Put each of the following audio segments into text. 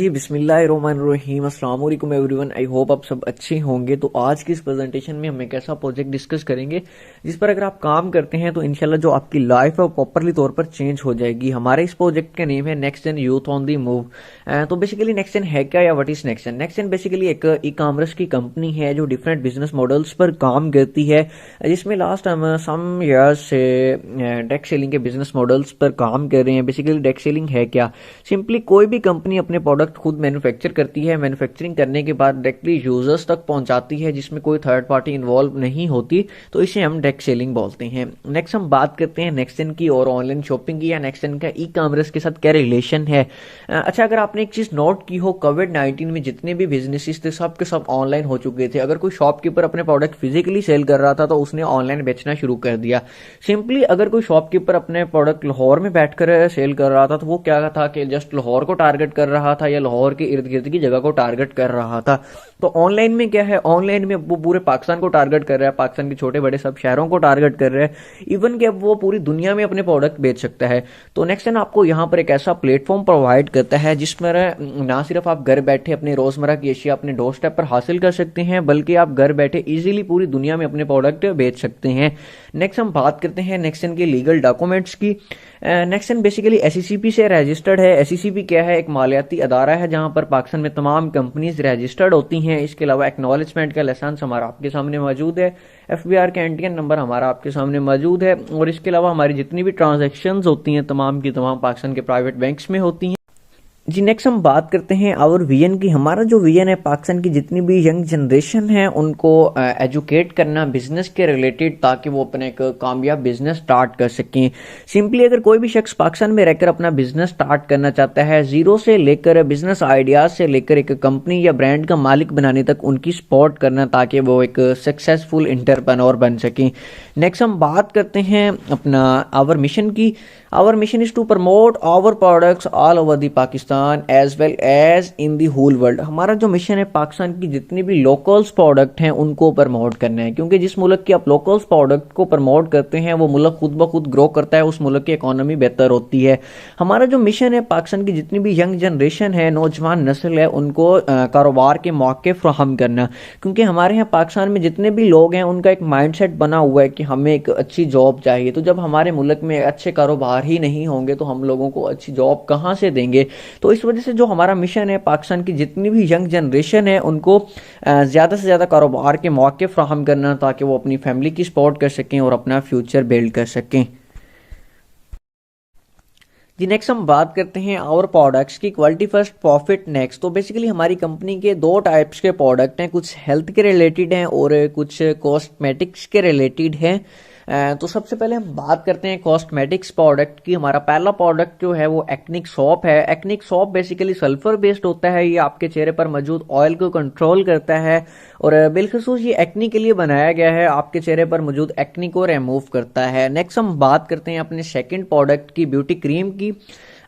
जी बिस्मिल्लाहिर्रहमानिर्रहीम अस्सलाम वालेकुम एवरीवन। आई होप आप सब अच्छे होंगे। तो आज की इस प्रेजेंटेशन में हम एक ऐसा प्रोजेक्ट डिस्कस करेंगे जिस पर अगर आप काम करते हैं तो इंशाल्लाह जो आपकी लाइफ है वो प्रॉपरली तौर पर चेंज हो जाएगी। हमारे इस प्रोजेक्ट का नेम है next gen youth on the move. तो बेसिकली नेक्स्ट जेन है क्या या what is next gen? Next gen basically एक ई कॉमर्स की कंपनी है जो डिफरेंट बिजनेस मॉडल्स पर काम करती है, जिसमें लास्ट हम सम ईयर्स से डेक सेलिंग के बिजनेस मॉडल्स पर काम कर रहे हैं। बेसिकली डेक सेलिंग है क्या? सिंपली कोई भी कंपनी अपने प्रोडक्ट खुद मैन्युफैक्चर करती है, मैन्युफैक्चरिंग करने के बाद डायरेक्टली यूजर्स तक पहुंचाती है जिसमें कोई थर्ड पार्टी इन्वॉल्व नहीं होती, तो इसे हम डायरेक्ट सेलिंग बोलते हैं। नेक्स्ट हम बात करते हैं नेक्स्ट जेन की और ऑनलाइन शॉपिंग की, या नेक्स्ट जेन का ई कॉमर्स के साथ क्या रिलेशन है। अच्छा, अगर आपने एक चीज नोट की हो, कोविड-19 में जितने भी बिजनेसेस थे सब के सब ऑनलाइन हो चुके थे। अगर कोई शॉपकीपर अपने प्रोडक्ट फिजिकली सेल कर रहा था तो उसने ऑनलाइन बेचना शुरू कर दिया। सिंपली अगर कोई शॉपकीपर अपने प्रोडक्ट लाहौर में बैठकर सेल कर रहा था तो वो क्या था कि जस्ट लाहौर को टारगेट कर रहा था या लाहौर के इर्द गिर्द की जगह को टारगेट कर रहा था। तो ऑनलाइन में क्या है, ऑनलाइन में वो पूरे पाकिस्तान को टारगेट कर रहा है, पाकिस्तान के छोटे बड़े सब शहरों को टारगेट कर रहा है। इवन कि अब वो पूरी दुनिया में अपने प्रोडक्ट बेच सकता है। तो नेक्स्ट टाइम आपको यहाँ पर एक ऐसा प्लेटफॉर्म प्रोवाइड करता है जिसमें ना सिर्फ आप घर बैठे अपने रोजमर्रा की अशिया अपने डोर स्टेप पर हासिल कर सकते हैं, बल्कि आप घर बैठे इजीली पूरी दुनिया में अपने प्रोडक्ट बेच सकते हैं। नेक्स्ट हम बात करते हैं नेक्स्ट जेन के लीगल डॉक्यूमेंट्स की। नेक्स्ट जेन बेसिकली एसईसीपी से रजिस्टर्ड है। एसईसीपी क्या है? एक मालियाती अदारा है जहां पर पाकिस्तान में तमाम कंपनीज रजिस्टर्ड होती हैं। इसके अलावा एक्नॉलेजमेंट का लाइसेंस हमारा आपके सामने मौजूद है, एफबीआर का एनटीएन नंबर हमारा आपके सामने मौजूद है, और इसके अलावा हमारी जितनी भी ट्रांजैक्शंस होती हैं तमाम की तमाम पाकिस्तान के प्राइवेट बैंक्स में होती हैं। जी नेक्स्ट हम बात करते हैं आवर विजन की। हमारा जो विजन है, पाकिस्तान की जितनी भी यंग जनरेशन है उनको एजुकेट करना बिजनेस के रिलेटेड, ताकि वो अपने एक कामयाब बिजनेस स्टार्ट कर सकें। सिंपली अगर कोई भी शख्स पाकिस्तान में रहकर अपना बिजनेस स्टार्ट करना चाहता है, जीरो से लेकर बिजनेस आइडियाज से लेकर एक कंपनी या ब्रांड का मालिक बनाने तक उनकी सपोर्ट करना, ताकि वो एक सक्सेसफुल एंटरप्रेन्योर बन सकें। नेक्स्ट हम बात करते हैं अपना आवर मिशन की। Our mission is to promote our products all over the Pakistan as well as in the whole world. हमारा जो मिशन है पाकिस्तान की जितनी भी लोकल्स प्रोडक्ट हैं उनको प्रमोट करना है, क्योंकि जिस मुल्क की आप लोकल्स प्रोडक्ट को प्रमोट करते हैं वो मुल्क खुद ब खुद ग्रो करता है, उस मुल्क की इकोनॉमी बेहतर होती है। हमारा जो मिशन है पाकिस्तान की जितनी भी यंग जनरेशन है, नौजवान नस्ल है, उनको कारोबार के मौके फ्राहम करना, क्योंकि हमारे यहाँ पाकिस्तान में जितने भी लोग हैं उनका एक माइंडसेट बना हुआ है कि हमें एक अच्छी जॉब चाहिए। तो जब हमारे मुल्क में अच्छे कारोबार ही नहीं होंगे तो हम लोगों को अच्छी जॉब कहां से देंगे? तो इस वजह से जो हमारा मिशन है, पाकिस्तान की जितनी भी यंग जनरेशन है उनको ज़्यादा से ज़्यादा कारोबार के मौके फ्राहम करना, ताकि वो अपनी फैमिली की सपोर्ट कर सकें और अपना फ्यूचर बिल्ड कर सकें। जी नेक्स्ट हम बात करते हैं और प्रोडक्ट्स की। Quality first profit next. तो बेसिकली हमारी कंपनी के दो टाइप्स के प्रोडक्ट हैं, कुछ हेल्थ के रिलेटेड हैं और कुछ कॉस्मेटिक्स के रिलेटेड हैं। तो सबसे पहले हम बात करते हैं कॉस्मेटिक्स प्रोडक्ट की। हमारा पहला प्रोडक्ट जो है वो एक्निक सोप है। एक्निक सोप बेसिकली सल्फर बेस्ड होता है। ये आपके चेहरे पर मौजूद ऑयल को कंट्रोल करता है और बिलखसूस ये एक्नी के लिए बनाया गया है, आपके चेहरे पर मौजूद एक्नी को रिमूव करता है। नेक्स्ट हम बात करते हैं अपने सेकंड प्रोडक्ट की, ब्यूटी क्रीम की।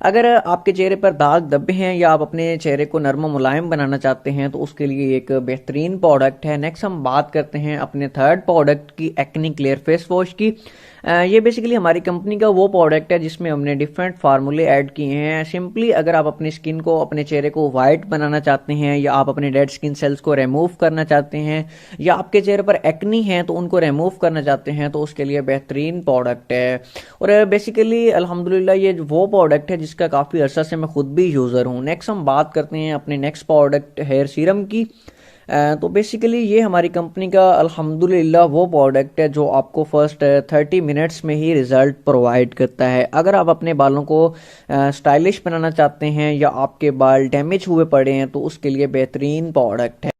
अगर आपके चेहरे पर दाग धब्बे हैं या आप अपने चेहरे को नरम मुलायम बनाना चाहते हैं तो उसके लिए एक बेहतरीन प्रोडक्ट है। नेक्स्ट हम बात करते हैं अपने थर्ड प्रोडक्ट की, एक्नी क्लियर फेस वॉश की। ये बेसिकली हमारी कंपनी का वो प्रोडक्ट है जिसमें हमने डिफरेंट फार्मूले ऐड किए हैं। सिंपली अगर आप अपनी स्किन को, अपने चेहरे को वाइट बनाना चाहते हैं, या आप अपने डेड स्किन सेल्स को रिमूव करना चाहते हैं, या आपके चेहरे पर एक्नी है तो उनको रिमूव करना चाहते हैं, तो उसके लिए बेहतरीन प्रोडक्ट है। और बेसिकली अल्हम्दुलिल्लाह ये वो प्रोडक्ट है जिसका काफ़ी अर्सा से मैं खुद भी यूज़र हूँ। नेक्स्ट हम बात करते हैं अपने नेक्स्ट प्रोडक्ट हेयर सीरम की। तो बेसिकली ये हमारी कंपनी का अल्हम्दुलिल्लाह वो प्रोडक्ट है जो आपको फर्स्ट 30 मिनट्स में ही रिजल्ट प्रोवाइड करता है। अगर आप अपने बालों को स्टाइलिश बनाना चाहते हैं या आपके बाल डैमेज हुए पड़े हैं तो उसके लिए बेहतरीन प्रोडक्ट है।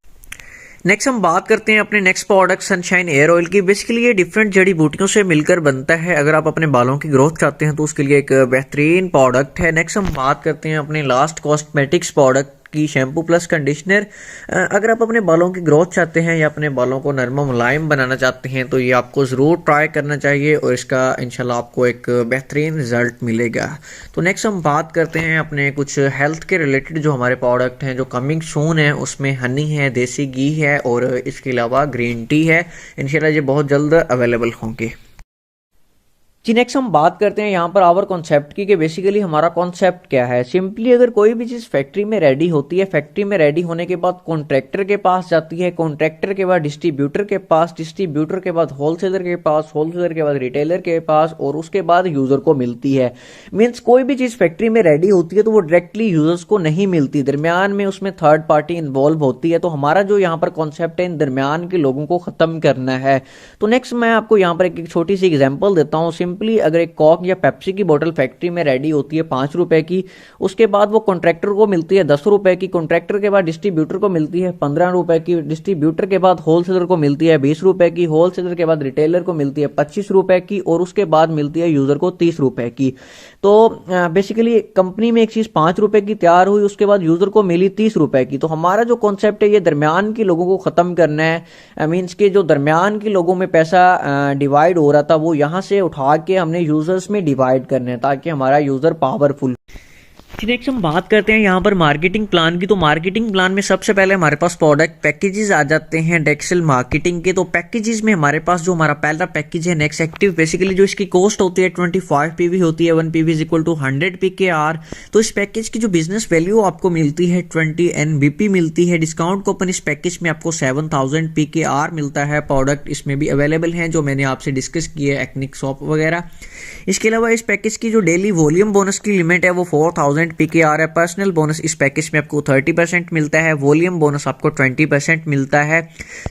नेक्स्ट हम बात करते हैं अपने next product sunshine air oil की। बेसिकली ये डिफरेंट जड़ी बूटियों से मिलकर बनता है। अगर आप अपने बालों की ग्रोथ चाहते हैं तो उसके लिए एक बेहतरीन प्रोडक्ट है। नेक्स्ट हम बात करते हैं अपने लास्ट कॉस्मेटिक्स प्रोडक्ट की, शैम्पू प्लस कंडीशनर। अगर आप अपने बालों की ग्रोथ चाहते हैं या अपने बालों को नरम मुलायम बनाना चाहते हैं तो ये आपको ज़रूर ट्राई करना चाहिए और इसका इंशाल्लाह आपको एक बेहतरीन रिजल्ट मिलेगा। तो नेक्स्ट हम बात करते हैं अपने कुछ हेल्थ के रिलेटेड जो हमारे प्रोडक्ट हैं जो कमिंग सून है। उसमें हनी है, देसी घी है और इसके अलावा ग्रीन टी है। इंशाल्लाह ये बहुत जल्द अवेलेबल होंगे। जी नेक्स्ट हम बात करते हैं यहाँ पर आवर कॉन्सेप्ट की कि बेसिकली हमारा कॉन्सेप्ट क्या है। सिंपली अगर कोई भी चीज़ फैक्ट्री में रेडी होती है, फैक्ट्री में रेडी होने के बाद कॉन्ट्रैक्टर के पास जाती है, कॉन्ट्रैक्टर के बाद डिस्ट्रीब्यूटर के पास, डिस्ट्रीब्यूटर के बाद होलसेलर के पास, होलसेलर के बाद रिटेलर के पास और उसके बाद यूजर को मिलती है। मीन्स कोई भी चीज़ फैक्ट्री में रेडी होती है तो वो डायरेक्टली यूजर्स को नहीं मिलती, दरमियान में उसमें थर्ड पार्टी इन्वॉल्व होती है। तो हमारा जो यहाँ पर कॉन्सेप्ट है इन दरमियान के लोगों को खत्म करना है। तो नेक्स्ट मैं आपको यहाँ पर एक छोटी सी एग्जाम्पल देता हूँ। सिंपली अगर एक कॉक या पेप्सी की बोतल फैक्ट्री में रेडी होती है 5 रुपए की, उसके बाद वो कॉन्ट्रैक्टर को मिलती है 10 रुपए की, कॉन्ट्रैक्टर के बाद डिस्ट्रीब्यूटर को मिलती है 15 रुपए की, डिस्ट्रीब्यूटर के बाद होलसेलर को मिलती है 20 रुपए की, होलसेलर के बाद रिटेलर को मिलती है 25 रुपए की और उसके बाद मिलती है यूजर को 30 रुपए की। तो बेसिकली कंपनी में एक चीज 5 रुपए की तैयार हुई, उसके बाद यूजर को मिली 30 रुपए की। तो हमारा जो कॉन्सेप्ट है ये दरमियान के लोगों को खत्म करना है। मीन्स के जो दरमियान के लोगों में पैसा डिवाइड हो रहा था वो यहाँ से उठा के हमने यूजर्स में डिवाइड करने हैं ताकि हमारा यूजर पावरफुल। नेक्स्ट हम बात करते हैं यहाँ पर मार्केटिंग प्लान की। तो मार्केटिंग प्लान में सबसे पहले हमारे पास प्रोडक्ट पैकेजेस आ जाते हैं डेक्सेल मार्केटिंग के। तो पैकेजेस में हमारे पास जो हमारा पहला पैकेज है नेक्स्ट एक्टिव, बेसिकली जो इसकी कॉस्ट होती है 25 पीवी होती है, 1 PV is equal to 100 PKR। तो इस पैकेज की जो बिजनेस वैल्यू आपको मिलती है 20 NBP मिलती है। डिस्काउंट कूपन इस पैकेज में आपको 7000 PKR मिलता है। प्रोडक्ट इसमें भी अवेलेबल हैं जो मैंने आपसे डिस्कस किए, एक्निक सॉप वगैरह। इसके अलावा इस पैकेज की जो डेली वॉल्यूम बोनस की लिमिट है वो 4000 PKR है। पर्सनल बोनस इस पैकेज में आपको 30% मिलता है, वॉल्यूम बोनस आपको 20% मिलता है।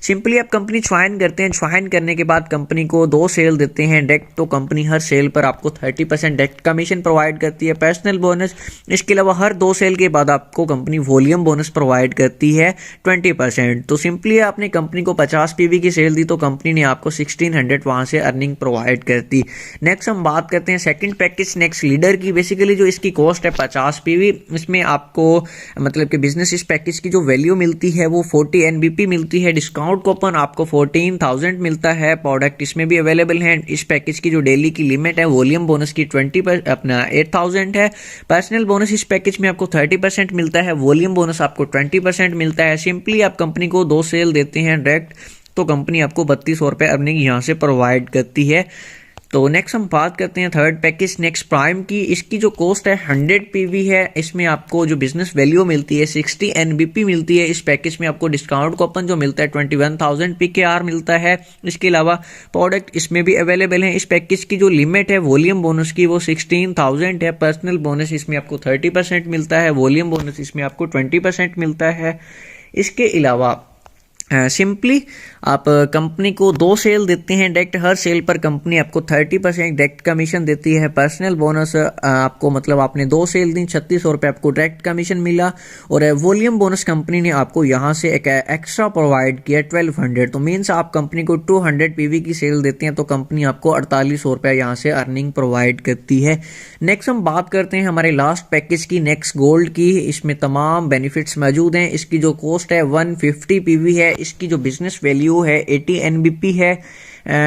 सिंपली आप कंपनी ज्वाइन करते हैं, ज्वाइन करने के बाद कंपनी को 2 सेल देते हैं डायरेक्ट, तो कंपनी हर सेल पर आपको 30% डायरेक्ट कमीशन प्रोवाइड करती है, पर्सनल बोनस। इसके अलावा हर 2 सेल के बाद आपको कंपनी वॉल्यूम बोनस प्रोवाइड करती है 20%। तो सिंपली आपने कंपनी को 50 PV की सेल दी तो कंपनी ने आपको 1600 वहां से अर्निंग प्रोवाइड करती। नेक्स्ट हम बात करते हैं सेकंड पैकेज नेक्स्ट लीडर की। बेसिकली जो इसकी कॉस्ट है 50 PV, इसमें आपको मतलब कि बिजनेस इस पैकेज की जो वैल्यू मिलती है वो 40 NBP मिलती है। डिस्काउंट कूपन आपको 14000 मिलता है। प्रोडक्ट इसमें भी अवेलेबल है। इस पैकेज की जो डेली की लिमिट है वॉल्यूम बोनस की 8000 है। पर्सनल बोनस इस पैकेज में आपको 30% मिलता है, वॉल्यूम बोनस आपको 20% मिलता है। सिंपली आप कंपनी को 2 सेल देते हैं डायरेक्ट तो कंपनी आपको 3200 रुपये अर्निंग यहाँ से प्रोवाइड करती है। तो नेक्स्ट हम बात करते हैं थर्ड पैकेज नेक्स्ट प्राइम की। इसकी जो कॉस्ट है 100 PV है। इसमें आपको जो बिजनेस वैल्यू मिलती है 60 NBP मिलती है। इस पैकेज में आपको डिस्काउंट कूपन जो मिलता है 21000 PKR मिलता है। इसके अलावा प्रोडक्ट इसमें भी अवेलेबल है। इस पैकेज की जो लिमिट है वॉल्यूम बोनस की वो 16000 है। पर्सनल बोनस इसमें आपको 30% मिलता है, वॉल्यूम बोनस इसमें आपको 20% मिलता है। इसके अलावा सिंपली आप कंपनी को 2 सेल देते हैं डायरेक्ट, हर सेल पर कंपनी आपको 30% डायरेक्ट कमीशन देती है। पर्सनल बोनस आपको मतलब आपने 2 सेल दी 3600 रुपये आपको डायरेक्ट कमीशन मिला और वॉल्यूम बोनस कंपनी ने आपको यहाँ से एक एक्स्ट्रा प्रोवाइड किया 1200। तो मीन्स आप कंपनी को 200 PV की सेल देते हैं तो कंपनी आपको 4800 रुपये यहाँ से अर्निंग प्रोवाइड करती है। नेक्स्ट हम बात करते हैं हमारे लास्ट पैकेज की नेक्स्ट गोल्ड की। इसमें तमाम बेनिफिट्स मौजूद हैं। इसकी जो कॉस्ट है 150 PV है। इसकी जो बिजनेस वैल्यू है 80 NBP है।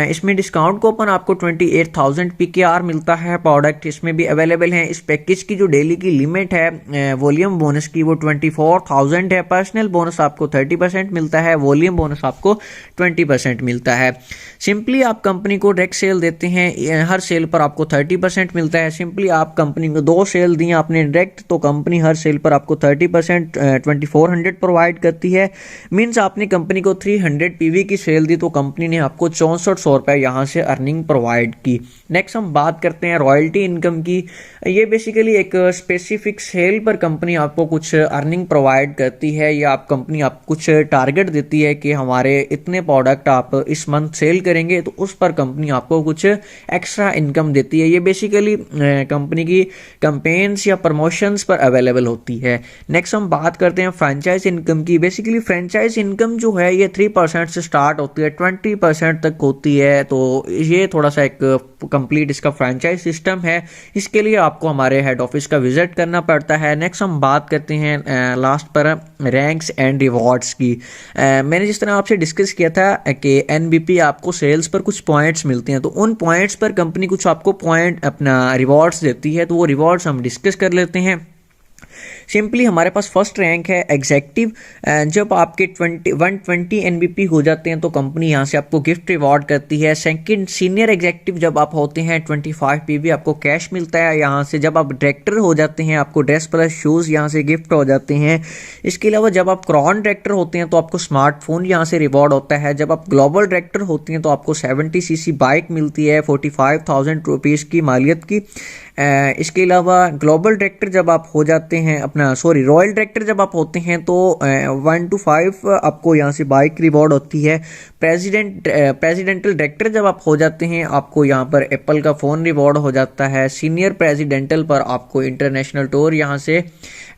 इसमें डिस्काउंट कूपन आपको 28000 PKR मिलता है। प्रोडक्ट इसमें भी अवेलेबल है। इस पैकेज की जो डेली की लिमिट है वॉल्यूम बोनस की वो 24000 है। पर्सनल बोनस आपको 30% मिलता है, वॉल्यूम बोनस आपको 20% मिलता है। सिंपली आप कंपनी को डायरेक्ट सेल देते हैं, हर सेल पर आपको 30% मिलता है। सिंपली आप कंपनी को 2 सेल दी आपने डायरेक्ट तो कंपनी हर सेल पर आपको 30% 2400 प्रोवाइड करती है। मीन्स आपने कंपनी को 300 PV की सेल दी तो कंपनी ने आपको 6400 रुपये यहाँ से अर्निंग प्रोवाइड की। नेक्स्ट हम बात करते हैं रॉयल्टी इनकम की। ये बेसिकली एक स्पेसिफिक सेल पर कंपनी आपको कुछ अर्निंग प्रोवाइड करती है या आप कंपनी आप कुछ टारगेट देती है कि हमारे इतने प्रोडक्ट आप इस मंथ सेल करेंगे तो उस पर कंपनी आपको कुछ एक्स्ट्रा इनकम देती है। ये बेसिकली कंपनी की कैंपेन्स या प्रमोशंस पर अवेलेबल होती है। नेक्स्ट हम बात करते हैं फ्रेंचाइज इनकम की। बेसिकली फ्रेंचाइज इनकम जो है ये 3% से स्टार्ट होती है, 20% तक होती है। तो ये थोड़ा सा एक कंप्लीट इसका फ्रेंचाइज सिस्टम है। इसके लिए आपको हमारे हेड ऑफिस का विजिट करना पड़ता है। नेक्स्ट हम बात करते हैं लास्ट पर रैंक्स एंड रिवॉर्ड्स की। मैंने जिस तरह आपसे डिस्कस किया था कि NBP आपको सेल्स पर कुछ पॉइंट्स मिलते हैं तो उन पॉइंट्स पर कंपनी कुछ आपको पॉइंट अपना रिवॉर्ड्स देती है। तो वो रिवॉर्ड्स हम डिस्कस कर लेते हैं। सिंपली हमारे पास फर्स्ट रैंक है एग्जेक्टिव। जब आपके 120 एनबीपी हो जाते हैं तो कंपनी यहाँ से आपको गिफ्ट रिवॉर्ड करती है। सेकंड सीनियर एग्जेक्टिव जब आप होते हैं 25 पीवी आपको कैश मिलता है यहाँ से। जब आप डायरेक्टर हो जाते हैं आपको ड्रेस प्लस शूज़ यहाँ से गिफ्ट हो जाते हैं। इसके अलावा जब आप क्रॉन डायरेक्टर होते हैं तो आपको स्मार्टफोन यहाँ से रिवॉर्ड होता है। जब आप ग्लोबल डायरेक्टर होते हैं तो आपको 70 सीसी बाइक मिलती है 45,000 रुपीज़ की मालियत की। इसके अलावा ग्लोबल डायरेक्टर जब आप हो जाते हैं रॉयल डायरेक्टर जब आप होते हैं तो 1 to 5 आपको यहाँ से बाइक रिवॉर्ड होती है। प्रेसिडेंटल डायरेक्टर जब आप हो जाते हैं आपको यहाँ पर एप्पल का फ़ोन रिवॉर्ड हो जाता है। सीनियर प्रेसिडेंटल पर आपको इंटरनेशनल टूर यहाँ से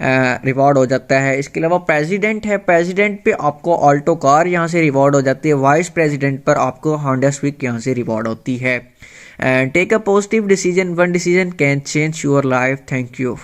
रिवॉर्ड हो जाता है। इसके अलावा प्रेसिडेंट है, प्रेसिडेंट पे आपको ऑल्टो कार यहाँ से रिवॉर्ड हो जाती है। वाइस प्रेसिडेंट पर आपको होंडा स्विक यहाँ से रिवॉर्ड होती है। And take a positive decision. One decision can change your life. Thank you.